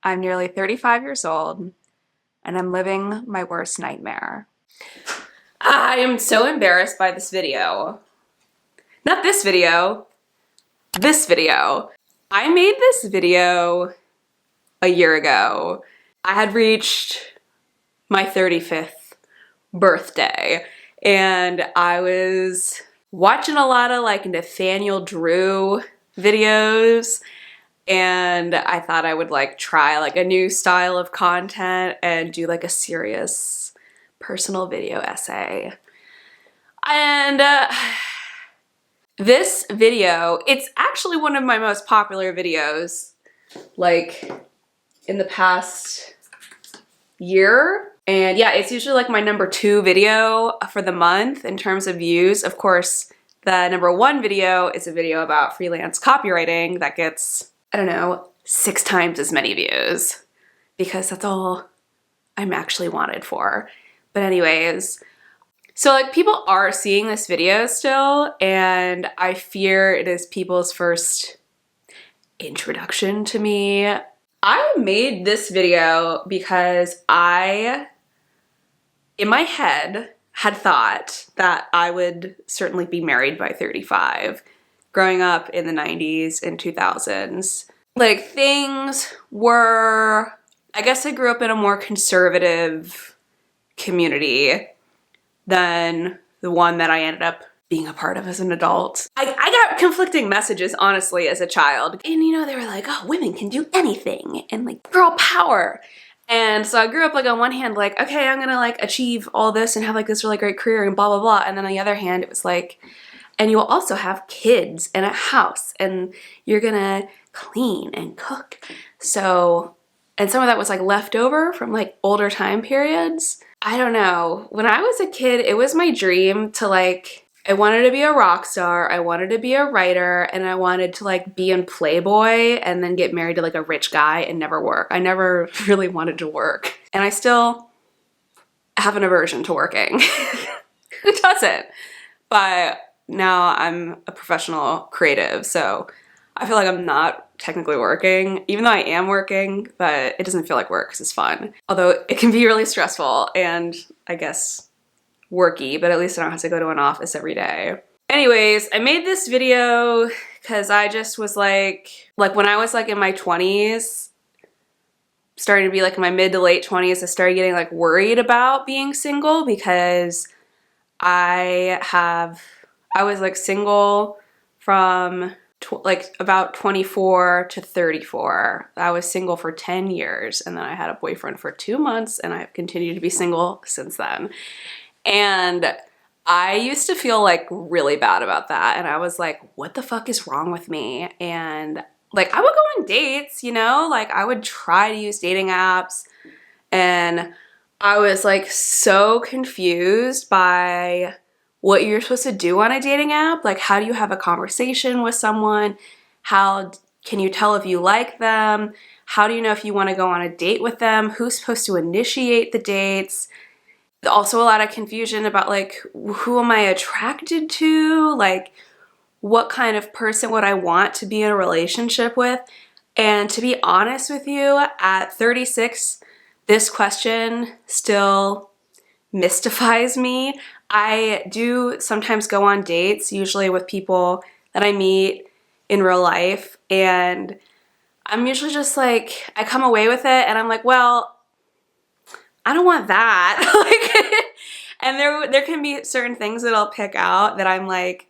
I'm nearly 35 years old, and I'm living my worst nightmare. I am so embarrassed by this video. Not this video, this video. I made this video a year ago. I had reached my 35th birthday, and I was watching a lot of like Nathaniel Drew videos, and I thought I would like try like a new style of content and do like a serious personal video essay. And this video, it's actually one of my most popular videos like in the past year. And yeah, it's usually like my #2 video for the month in terms of views. Of course, the #1 video is a video about freelance copywriting that gets, I don't know, 6 times as many views because that's all I'm actually wanted for. But anyways, so like people are seeing this video still, and I fear it is people's first introduction to me. I made this video because I, in my head, had thought that I would certainly be married by 35. Growing up in the 90s and 2000s, like things were, I guess I grew up in a more conservative community than the one that I ended up being a part of as an adult. I got conflicting messages, honestly, as a child. And you know, they were like, oh, women can do anything and like girl power. And so I grew up like on one hand, like, okay, I'm gonna like achieve all this and have like this really great career and blah, blah, blah. And then on the other hand, it was like, and you will also have kids and a house and you're gonna clean and cook. So, and some of that was like left over from like older time periods. I don't know. When I was a kid, it was my dream to like, I wanted to be a rock star, I wanted to be a writer, and I wanted to like be in Playboy and then get married to like a rich guy and never work. I never really wanted to work. And I still have an aversion to working. Who doesn't? But now I'm a professional creative, so I feel like I'm not technically working, even though I am working, but it doesn't feel like work because it's fun. Although it can be really stressful and I guess worky, but at least I don't have to go to an office every day. Anyways, I made this video because I just was like when I was like in my 20s, starting to be like in my mid to late 20s, I started getting like worried about being single because I was like single from like about 24 to 34. I was single for 10 years and then I had a boyfriend for 2 months and I've continued to be single since then. And I used to feel like really bad about that. And I was like, what the fuck is wrong with me? And like I would go on dates, you know, like I would try to use dating apps, and I was like so confused by what you're supposed to do on a dating app. Like, how do you have a conversation with someone? How can you tell if you like them? How do you know if you want to go on a date with them? Who's supposed to initiate the dates? Also a lot of confusion about like, who am I attracted to? Like, what kind of person would I want to be in a relationship with? And to be honest with you, at 36, this question still mystifies me. I do sometimes go on dates, usually with people that I meet in real life, and I'm usually just like, I come away with it and I'm like, well, I don't want that. Like, and there can be certain things that I'll pick out that I'm like,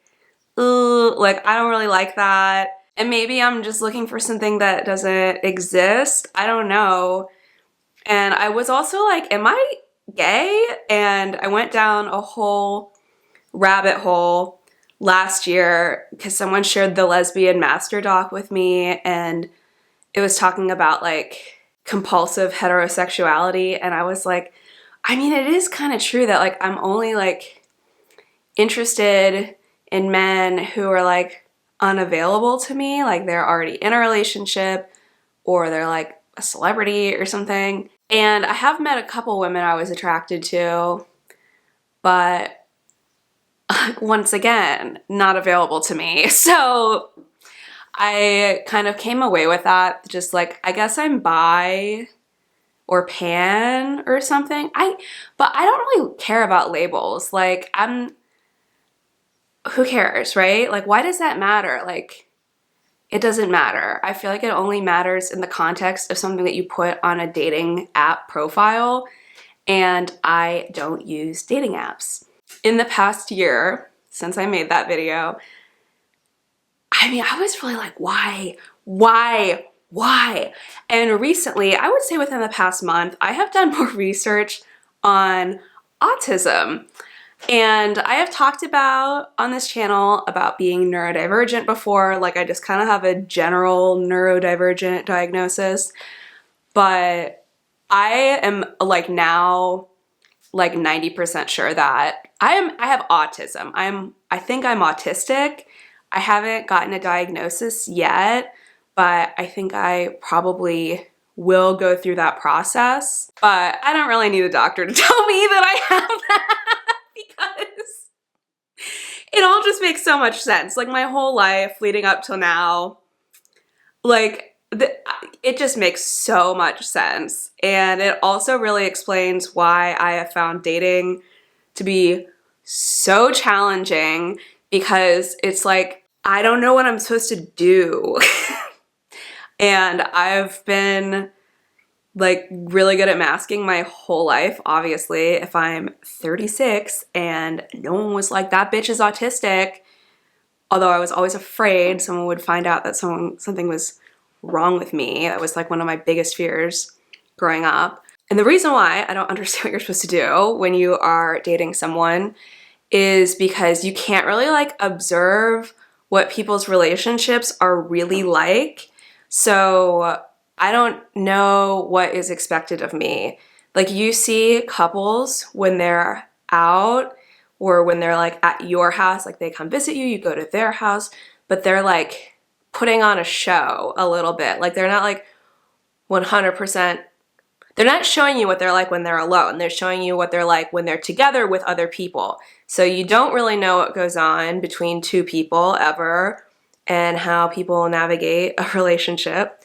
ooh, like I don't really like that. And maybe I'm just looking for something that doesn't exist. I don't know. And I was also like, am I gay? And I went down a whole rabbit hole last year because someone shared the Lesbian Master Doc with me, and it was talking about like compulsive heterosexuality, and I was like, I mean, it is kind of true that like I'm only like interested in men who are like unavailable to me, like they're already in a relationship or they're like a celebrity or something. And I have met a couple women I was attracted to, but once again, not available to me. So I kind of came away with that, just like, I guess I'm bi or pan or something. But I don't really care about labels. Like, who cares, right? Like, why does that matter? Like, it doesn't matter. I feel like it only matters in the context of something that you put on a dating app profile, and I don't use dating apps. In the past year, since I made that video, I mean, I was really like, why? And recently, I would say within the past month, I have done more research on autism. And I have talked about on this channel about being neurodivergent before. Like, I just kind of have a general neurodivergent diagnosis. But I am like now like 90% sure that I have autism. I think I'm autistic. I haven't gotten a diagnosis yet, but I think I probably will go through that process. But I don't really need a doctor to tell me that I have that because it all just makes so much sense. Like, my whole life leading up till now, like, it just makes so much sense. And it also really explains why I have found dating to be so challenging, because it's like, I don't know what I'm supposed to do. And I've been like really good at masking my whole life. Obviously, if I'm 36 and no one was like, that bitch is autistic, although I was always afraid someone would find out that something was wrong with me. That was like one of my biggest fears growing up. And the reason why I don't understand what you're supposed to do when you are dating someone is because you can't really like observe what people's relationships are really like. So I don't know what is expected of me. Like, you see couples when they're out or when they're like at your house, like they come visit you, you go to their house, but they're like putting on a show a little bit. Like, they're not like 100%, they're not showing you what they're like when they're alone. They're showing you what they're like when they're together with other people. So you don't really know what goes on between two people ever and how people navigate a relationship.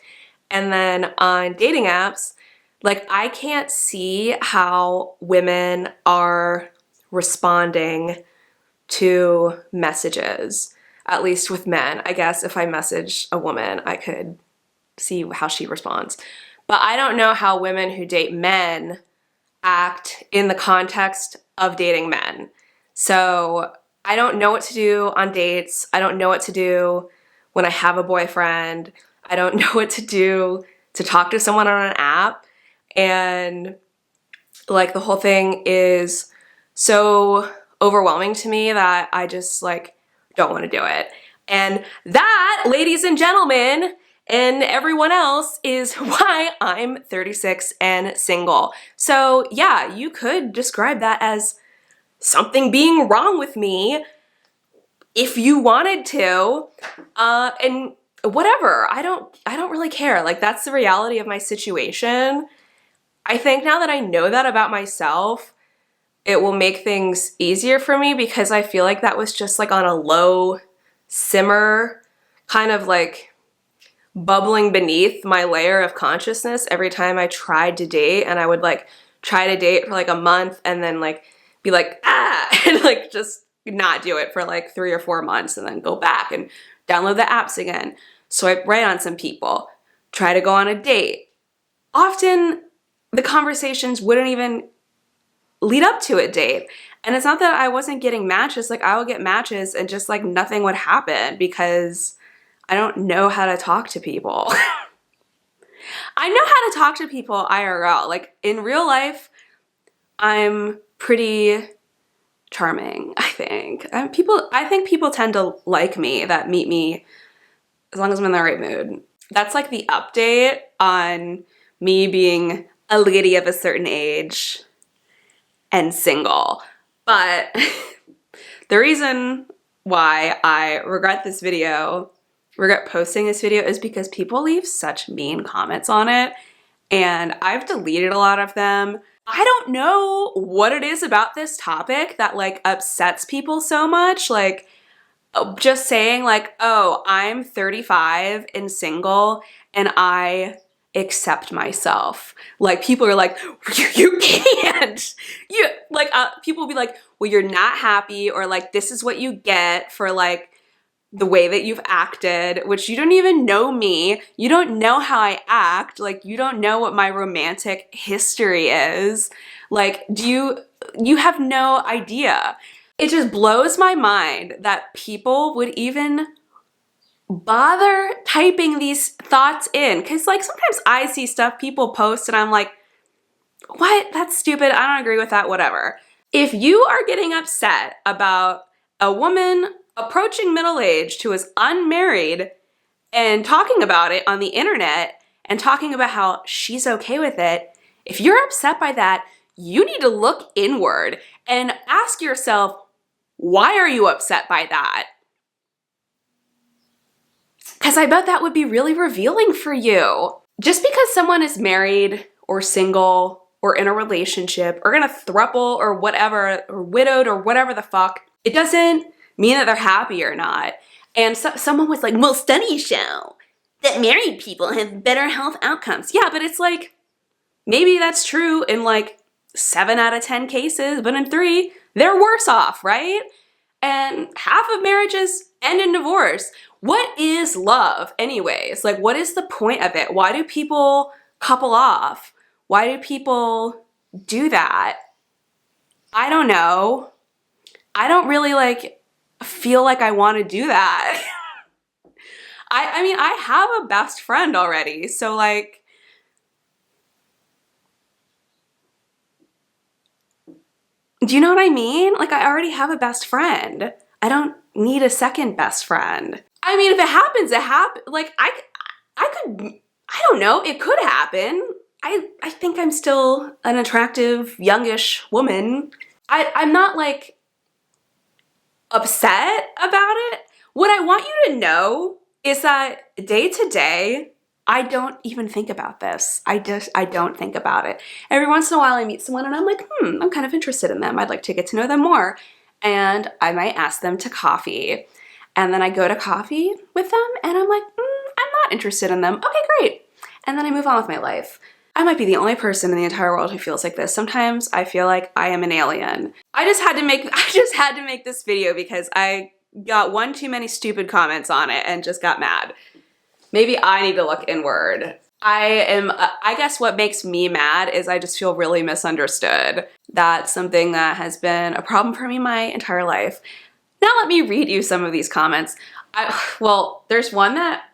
And then on dating apps, like, I can't see how women are responding to messages, at least with men. I guess if I message a woman, I could see how she responds. But I don't know how women who date men act in the context of dating men. So I don't know what to do on dates. I don't know what to do when I have a boyfriend. I don't know what to do to talk to someone on an app. And like, the whole thing is so overwhelming to me that I just like don't want to do it. And that, ladies and gentlemen, and everyone else, is why I'm 36 and single. So yeah, you could describe that as something being wrong with me if you wanted to, and whatever. I don't really care. Like, that's the reality of my situation. I think now that I know that about myself, it will make things easier for me, because I feel like that was just like on a low simmer, kind of like bubbling beneath my layer of consciousness every time I tried to date. And I would like try to date for like a month and then like be like, and like just not do it for like 3 or 4 months, and then go back and download the apps again, swipe right on some people, try to go on a date. Often the conversations wouldn't even lead up to a date. And it's not that I wasn't getting matches. Like, I would get matches and just like nothing would happen because I don't know how to talk to people. I know how to talk to people IRL. Like, in real life, I'm pretty charming, I think. I think people tend to like me, that meet me, as long as I'm in the right mood. That's like the update on me being a lady of a certain age and single. But the reason why I regret posting this video is because people leave such mean comments on it, and I've deleted a lot of them. I don't know what it is about this topic that like upsets people so much. Like, just saying like, oh, I'm 35 and single and I accept myself. Like people are like, you can't. You like people will be like, well, you're not happy, or like this is what you get for like the way that you've acted, which you don't even know me. You don't know how I act. Like you don't know what my romantic history is. Like you have no idea. It just blows my mind that people would even bother typing these thoughts in. Cause like sometimes I see stuff people post and I'm like, what? That's stupid. I don't agree with that, whatever. If you are getting upset about a woman approaching middle age who is unmarried and talking about it on the internet and talking about how she's okay with it, if you're upset by that, you need to look inward and ask yourself, why are you upset by that? Because I bet that would be really revealing for you. Just because someone is married or single or in a relationship or in a throuple or whatever, or widowed or whatever the fuck, it doesn't mean that they're happy or not. And someone was like, well, studies show that married people have better health outcomes. Yeah, but it's like, maybe that's true in like 7 out of 10 cases, but in 3, they're worse off, right? And half of marriages end in divorce. What is love anyways? Like, what is the point of it? Why do people couple off? Why do people do that? I don't know. I don't really like feel like I want to do that. I mean, I have a best friend already, so like, do you know what I mean? Like, I already have a best friend. I don't need a second best friend. I mean, if it happens, it happens. Like, I could, I don't know, it could happen. I think I'm still an attractive, youngish woman. I'm not like upset about it. What I want you to know is that day to day, I don't even think about this. I don't think about it. Every once in a while I meet someone and I'm like, I'm kind of interested in them. I'd like to get to know them more. And I might ask them to coffee. And then I go to coffee with them and I'm like, I'm not interested in them. Okay, great. And then I move on with my life. I might be the only person in the entire world who feels like this. Sometimes I feel like I am an alien. I just had to make this video because I got one too many stupid comments on it and just got mad. Maybe I need to look inward. I guess what makes me mad is I just feel really misunderstood. That's something that has been a problem for me my entire life. Now let me read you some of these comments. Well, there's one that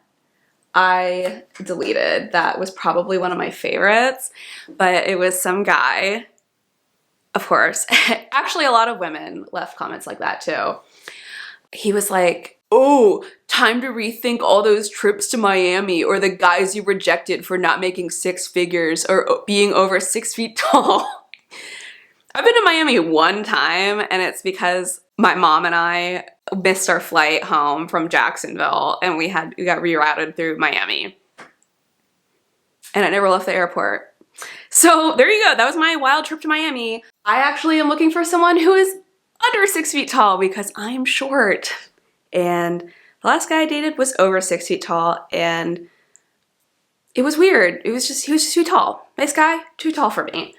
I deleted that was probably one of my favorites, but it was some guy, of course. Actually, a lot of women left comments like that too. He was like, oh, time to rethink all those trips to Miami or the guys you rejected for not making 6 figures or being over 6 feet tall. I've been to Miami one time and it's because my mom and I missed our flight home from Jacksonville and we got rerouted through Miami. And I never left the airport. So there you go. That was my wild trip to Miami. I actually am looking for someone who is under 6 feet tall because I'm short. And the last guy I dated was over 6 feet tall and it was weird. He was just too tall. Nice guy, too tall for me.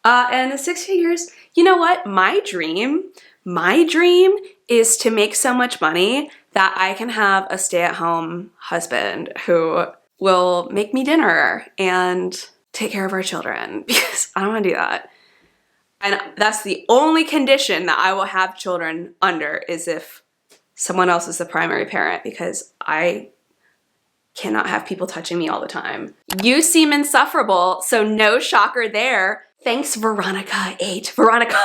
And the 6 figures, you know what? My dream is to make so much money that I can have a stay-at-home husband who will make me dinner and take care of our children because I don't want to do that. And that's the only condition that I will have children under is if someone else is the primary parent because I cannot have people touching me all the time. You seem insufferable, so no shocker there. Thanks, Veronica 8. Veronica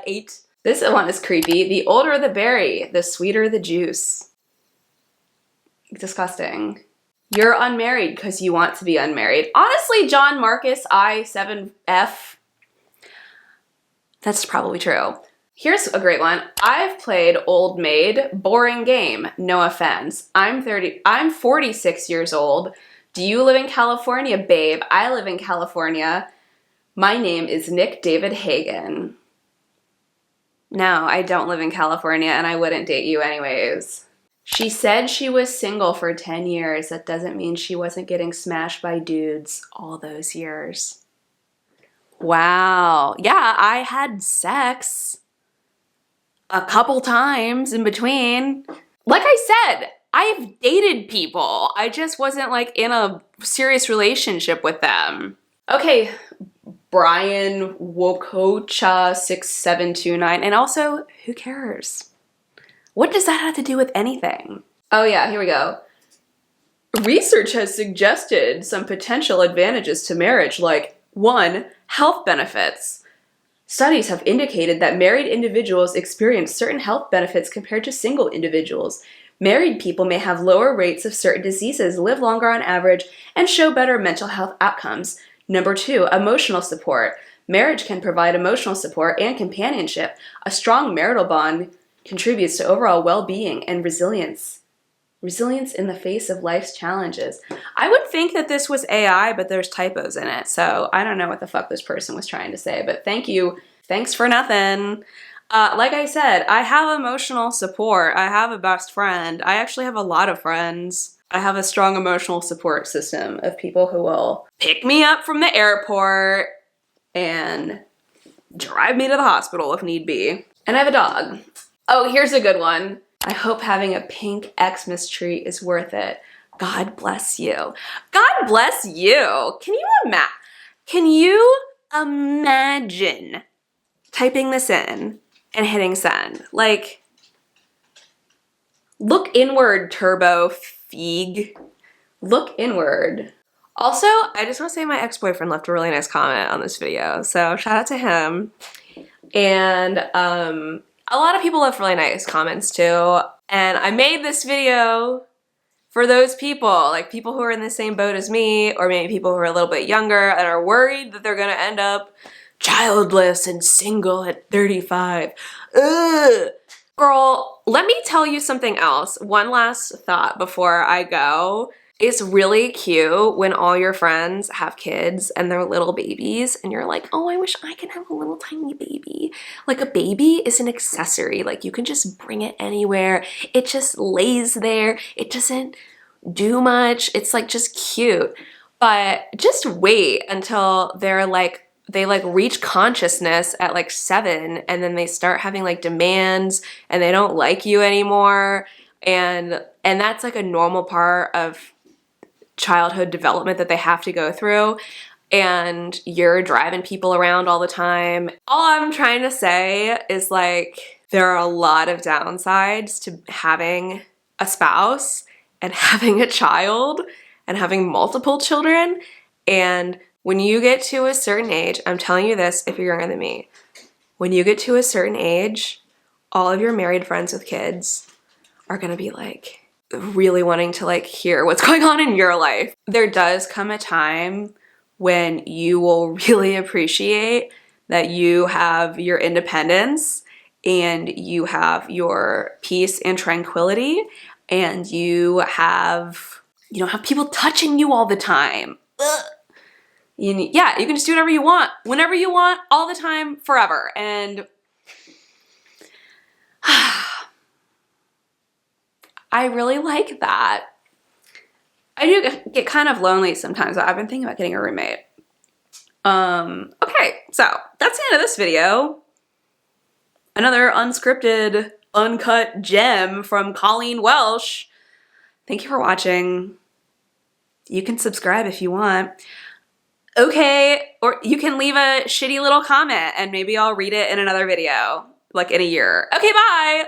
8. This one is creepy. The older the berry, the sweeter the juice. Disgusting. You're unmarried because you want to be unmarried. Honestly, John Marcus I7F. That's probably true. Here's a great one. I've played Old Maid, boring game, no offense. I'm 46 years old. Do you live in California, babe? I live in California. My name is Nick David Hagen. No, I don't live in California and I wouldn't date you anyways. She said she was single for 10 years. That doesn't mean she wasn't getting smashed by dudes all those years. Wow. Yeah, I had sex a couple times in between. Like I said, I've dated people. I just wasn't like in a serious relationship with them. Okay, Brian Wokocha6729. And also, who cares? What does that have to do with anything? Oh yeah, here we go. Research has suggested some potential advantages to marriage, like 1, health benefits. Studies have indicated that married individuals experience certain health benefits compared to single individuals. Married people may have lower rates of certain diseases, live longer on average, and show better mental health outcomes. Number 2, emotional support. Marriage can provide emotional support and companionship. A strong marital bond contributes to overall well-being and resilience. Resilience in the face of life's challenges. I would think that this was AI, but there's typos in it, so I don't know what the fuck this person was trying to say, but thank you. Thanks for nothing. Like I said, I have emotional support. I have a best friend. I actually have a lot of friends. I have a strong emotional support system of people who will pick me up from the airport and drive me to the hospital if need be. And I have a dog. Oh, here's a good one. I hope having a pink Xmas tree is worth it. God bless you. God bless you. Can you imagine typing this in and hitting send? Like, look inward, Turbo Feig. Look inward. Also, I just want to say my ex-boyfriend left a really nice comment on this video, so shout out to him. And a lot of people left really nice comments too. And I made this video for those people, like people who are in the same boat as me, or maybe people who are a little bit younger and are worried that they're gonna end up childless and single at 35. Ugh. Girl, let me tell you something else. One last thought before I go. It's really cute when all your friends have kids and they're little babies and you're like, oh, I wish I could have a little tiny baby. Like, a baby is an accessory. Like, you can just bring it anywhere. It just lays there. It doesn't do much. It's like just cute. But just wait until they reach consciousness at like 7, and then they start having like demands and they don't like you anymore. And that's like a normal part of childhood development that they have to go through, and you're driving people around all the time. All I'm trying to say is, like, there are a lot of downsides to having a spouse and having a child and having multiple children. And when you get to a certain age, I'm telling you this if you're younger than me, when you get to a certain age, all of your married friends with kids are gonna be like really wanting to like hear what's going on in your life. There does come a time when you will really appreciate that you have your independence and you have your peace and tranquility, and you don't have people touching you all the time. Ugh. You can just do whatever you want, whenever you want, all the time, forever. And I really like that. I do get kind of lonely sometimes. I've been thinking about getting a roommate. Okay, so that's the end of this video. Another unscripted, uncut gem from Colleen Welsch. Thank you for watching. You can subscribe if you want. Okay, or you can leave a shitty little comment and maybe I'll read it in another video, like in a year. Okay, bye!